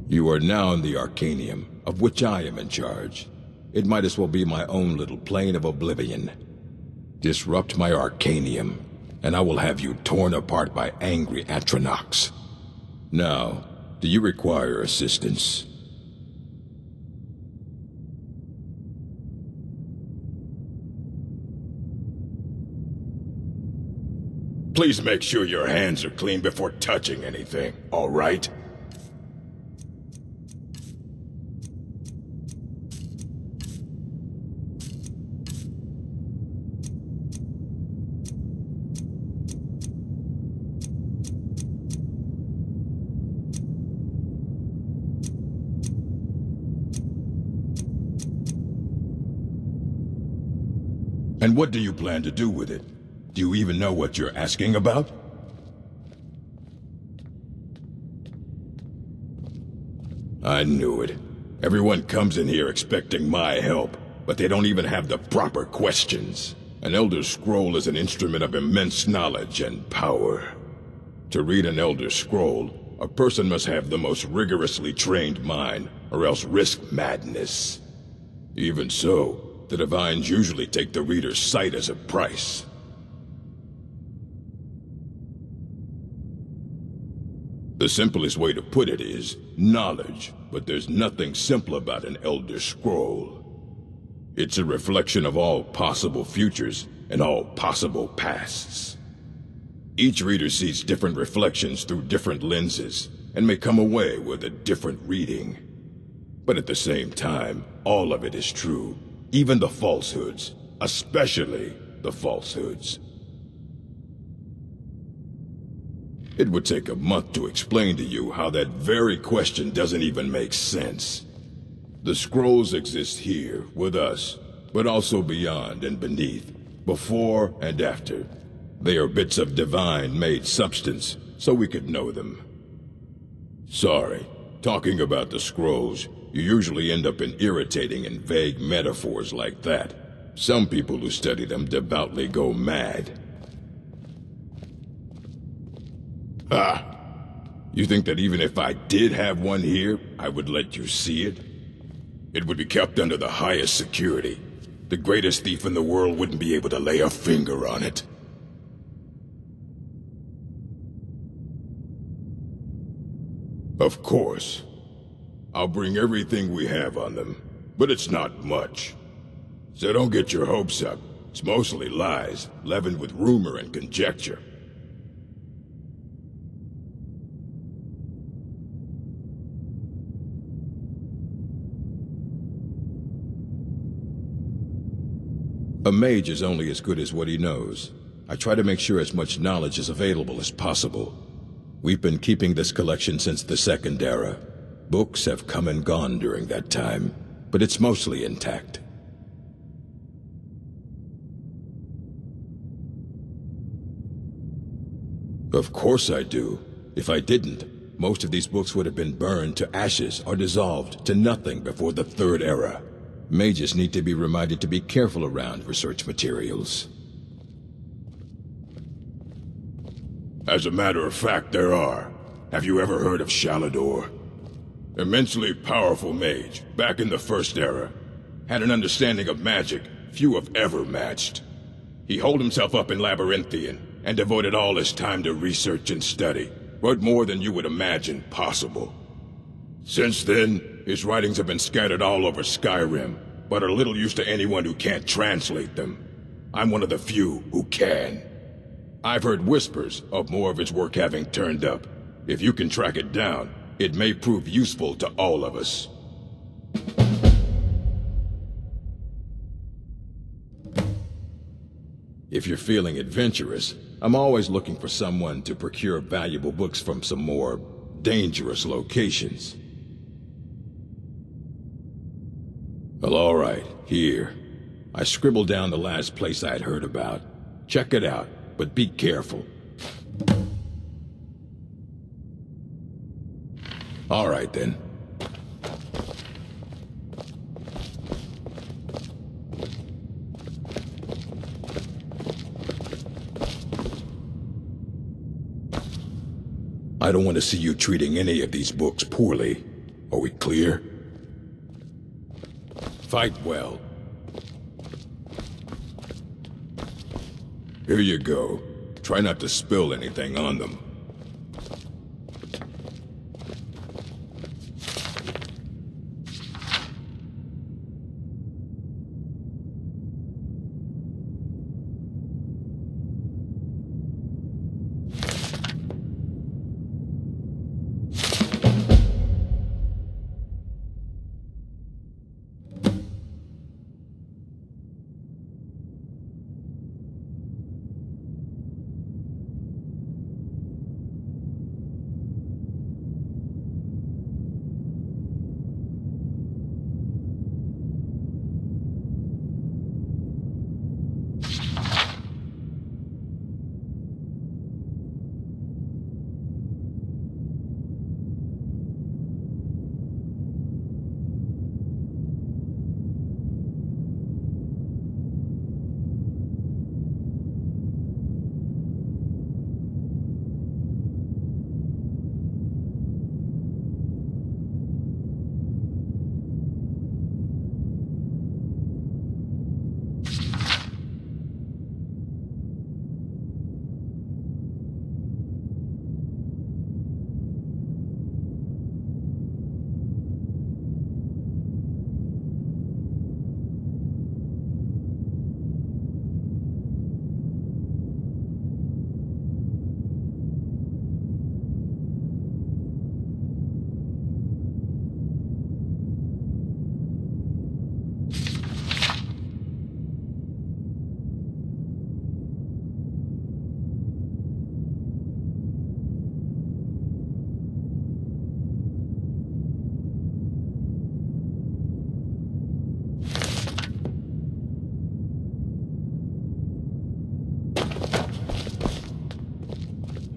You are now in the Arcanium, of which I am in charge. It might as well be my own little plane of oblivion. Disrupt my Arcanium, and I will have you torn apart by angry Atronachs. Now, do you require assistance? Please make sure your hands are clean before touching anything, all right? And what do you plan to do with it? Do you even know what you're asking about? I knew it. Everyone comes in here expecting my help, but they don't even have the proper questions. An Elder Scroll is an instrument of immense knowledge and power. To read an Elder Scroll, a person must have the most rigorously trained mind, or else risk madness. Even so, the Divines usually take the reader's sight as a price. The simplest way to put it is knowledge, but there's nothing simple about an Elder Scroll. It's a reflection of all possible futures and all possible pasts. Each reader sees different reflections through different lenses and may come away with a different reading. But at the same time, all of it is true, even the falsehoods, especially the falsehoods. It would take a month to explain to you how that very question doesn't even make sense. The scrolls exist here, with us, but also beyond and beneath, before and after. They are bits of divine-made substance, so we could know them. Sorry, talking about the scrolls, you usually end up in irritating and vague metaphors like that. Some people who study them devoutly go mad. Ah! You think that even if I did have one here, I would let you see it? It would be kept under the highest security. The greatest thief in the world wouldn't be able to lay a finger on it. Of course. I'll bring everything we have on them, but it's not much. So don't get your hopes up. It's mostly lies, leavened with rumor and conjecture. A mage is only as good as what he knows. I try to make sure as much knowledge is available as possible. We've been keeping this collection since the Second Era. Books have come and gone during that time, but it's mostly intact. Of course I do. If I didn't, most of these books would have been burned to ashes or dissolved to nothing before the Third Era. Mages need to be reminded to be careful around research materials. As a matter of fact, there are. Have you ever heard of Shalador? Immensely powerful mage, back in the First Era. Had an understanding of magic few have ever matched. He holed himself up in Labyrinthian, and devoted all his time to research and study, but more than you would imagine possible. Since then, his writings have been scattered all over Skyrim, but are little use to anyone who can't translate them. I'm one of the few who can. I've heard whispers of more of his work having turned up. If you can track it down, it may prove useful to all of us. If you're feeling adventurous, I'm always looking for someone to procure valuable books from some more dangerous locations. Well, all right, here. I scribbled down the last place I'd heard about. Check it out, but be careful. All right, then. I don't want to see you treating any of these books poorly. Are we clear? Fight well. Here you go. Try not to spill anything on them.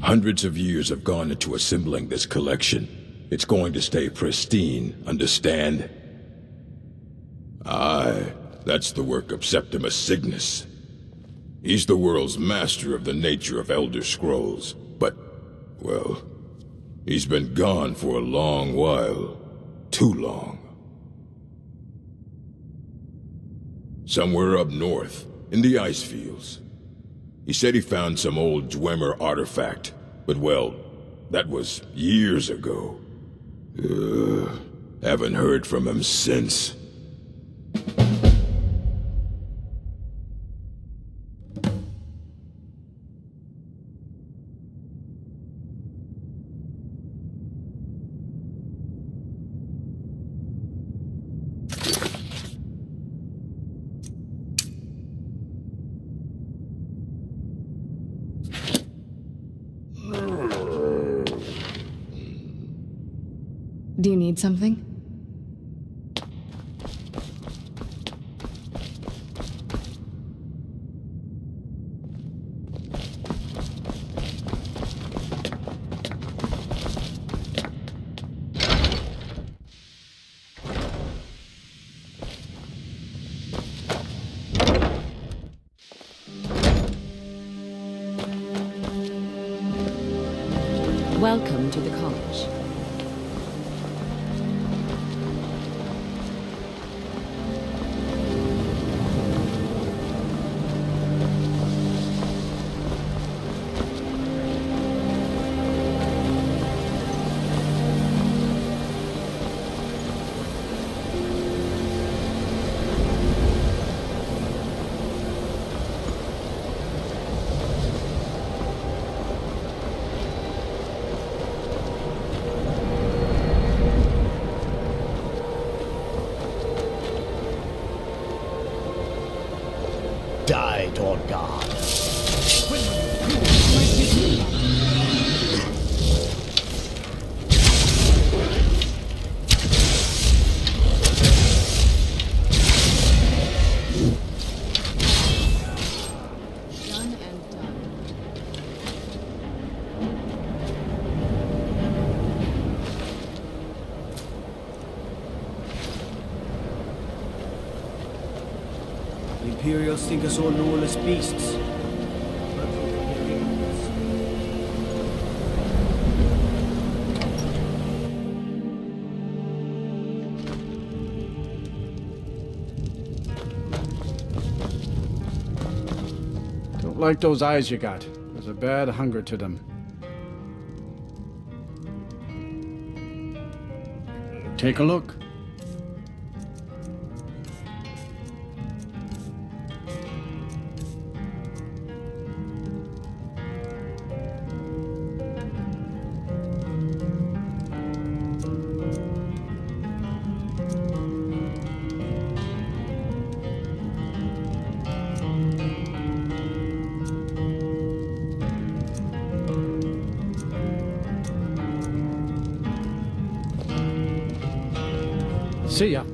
Hundreds of years have gone into assembling this collection. It's going to stay pristine, understand? Aye, that's the work of Septimus Cygnus. He's the world's master of the nature of Elder Scrolls, but, well, he's been gone for a long while. Too long. Somewhere up north, in the ice fields. He said he found some old Dwemer artifact, but well, that was years ago. Haven't heard from him since. Do you need something? Welcome to the college. Die, Dawnguard. Done and done. The Imperials think us all lawless beasts. like those eyes you got. There's a bad hunger to them. Take a look. See ya.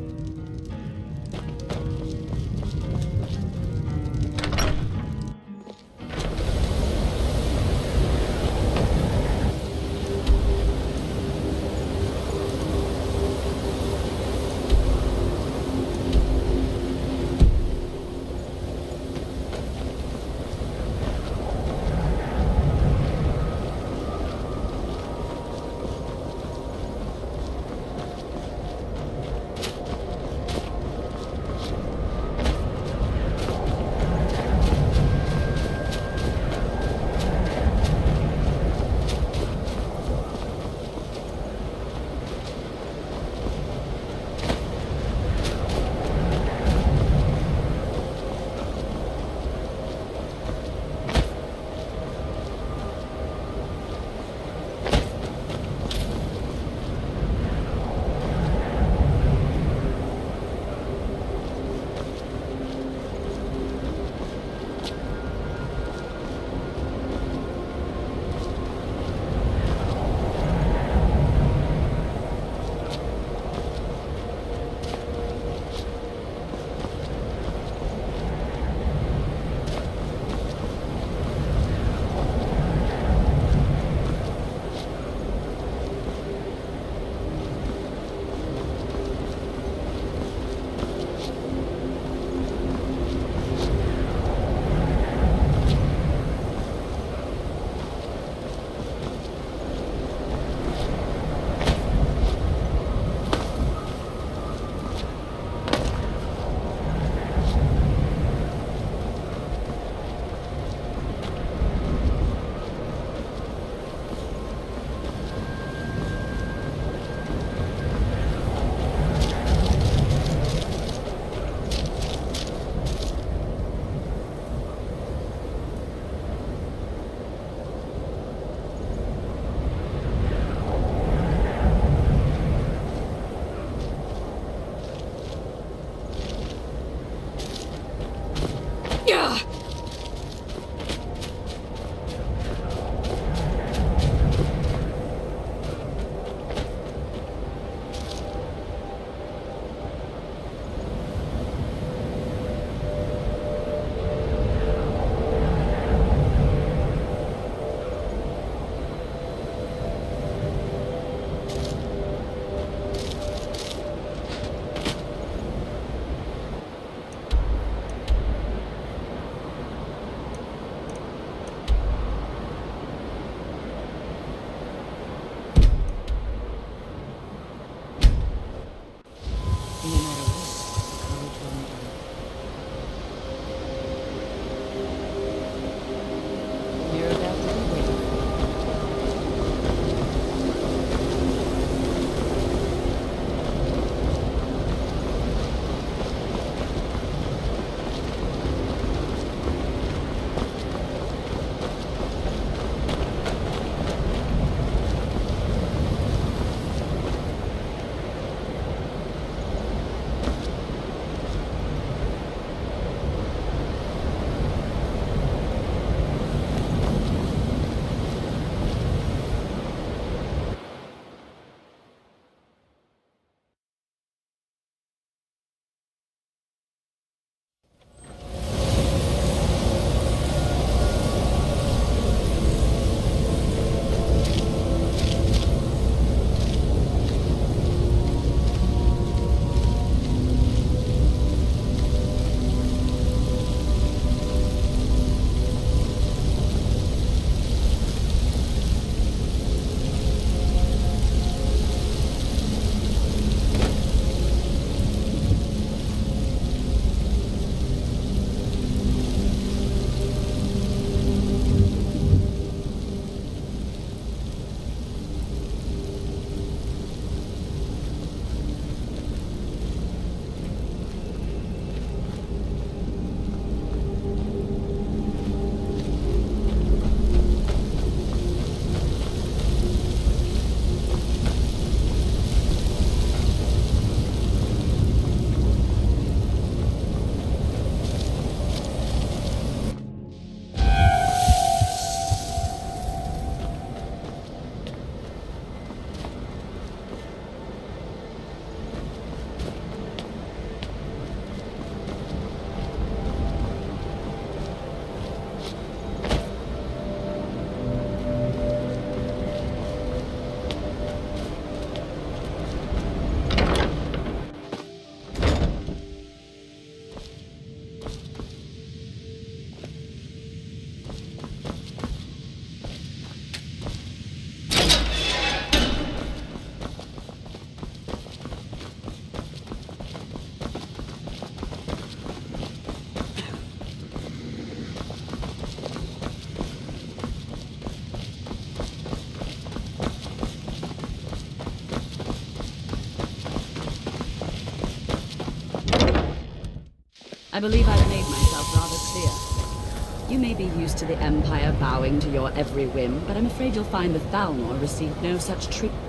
I believe I've made myself rather clear. You may be used to the Empire bowing to your every whim, but I'm afraid you'll find the Thalmor received no such treatment.